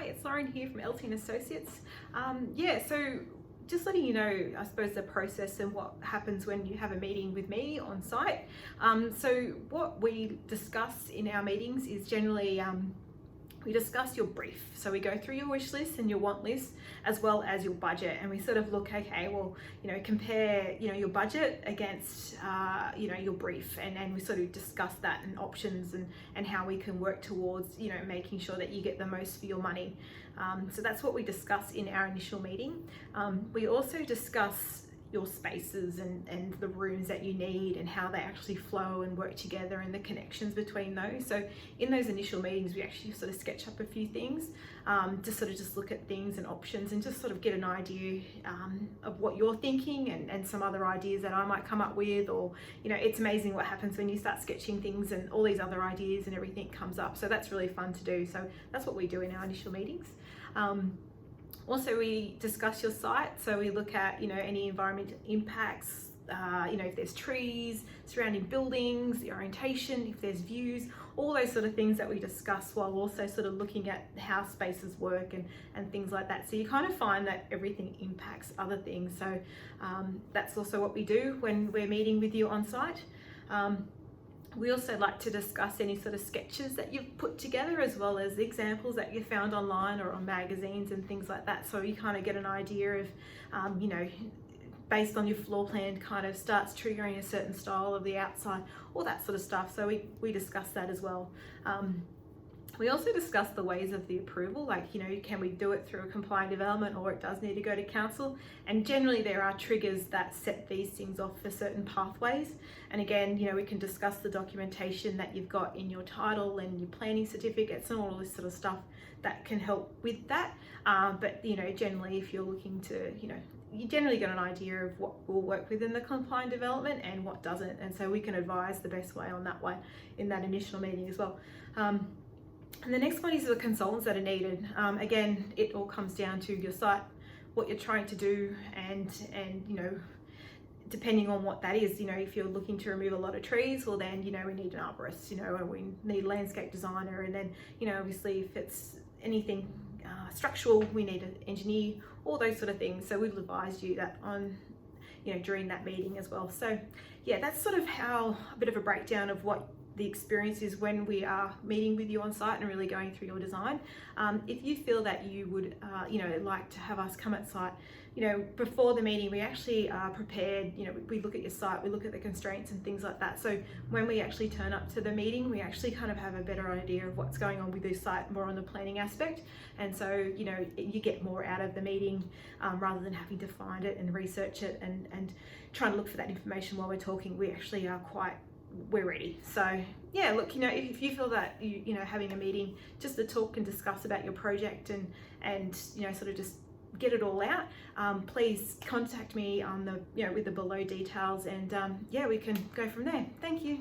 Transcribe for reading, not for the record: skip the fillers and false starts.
it's Lauren here from LT & Associates. So just letting you know, I suppose, the process and what happens when you have a meeting with me on site. So what we discuss in our meetings is generally we discuss your brief. So we go through your wish list and your want list, as well as your budget, and we sort of look, okay, well, compare, your budget against, your brief, and we sort of discuss that and options and how we can work towards, making sure that you get the most for your money. So that's what we discuss in our initial meeting. We also discuss your spaces and the rooms that you need and how they actually flow and work together and the connections between those. So in those initial meetings, we actually sort of sketch up a few things to sort of just look at things and options and just sort of get an idea of what you're thinking and some other ideas that I might come up with. Or, it's amazing what happens when you start sketching things and all these other ideas and everything comes up. So that's really fun to do. So that's what we do in our initial meetings. Also, we discuss your site, so we look at any environmental impacts, if there's trees, surrounding buildings, the orientation, if there's views, all those sort of things that we discuss, while also sort of looking at how spaces work and things like that. So you kind of find that everything impacts other things. So that's also what we do when we're meeting with you on site. We also like to discuss any sort of sketches that you've put together, as well as examples that you found online or on magazines and things like that. So you kind of get an idea of, based on your floor plan, kind of starts triggering a certain style of the outside, all that sort of stuff. So we discuss that as well. We also discuss the ways of the approval, like, can we do it through a compliant development, or it does need to go to council? And generally there are triggers that set these things off for certain pathways. And again, we can discuss the documentation that you've got in your title and your planning certificates and all this sort of stuff that can help with that. But generally, if you're looking to, you generally get an idea of what will work within the compliant development and what doesn't. And so we can advise the best way on that one in that initial meeting as well. And the next one is the consultants that are needed. Again, it all comes down to your site, what you're trying to do, and depending on what that is, if you're looking to remove a lot of trees, well then, we need an arborist, and we need a landscape designer, and then, obviously if it's anything structural, we need an engineer, all those sort of things. So we've advised you that on, during that meeting as well. So yeah, that's sort of how a bit of a breakdown of what the experience is when we are meeting with you on site and really going through your design. If you feel that you would, like to have us come at site, before the meeting, we actually are prepared. We look at your site, we look at the constraints and things like that. So when we actually turn up to the meeting, we actually kind of have a better idea of what's going on with your site, more on the planning aspect. And so, you get more out of the meeting rather than having to find it and research it and trying to look for that information while we're talking. We actually are we're ready. So yeah, look, if you feel that having a meeting just to talk and discuss about your project and sort of just get it all out, please contact me on the with the below details, and we can go from there. Thank you.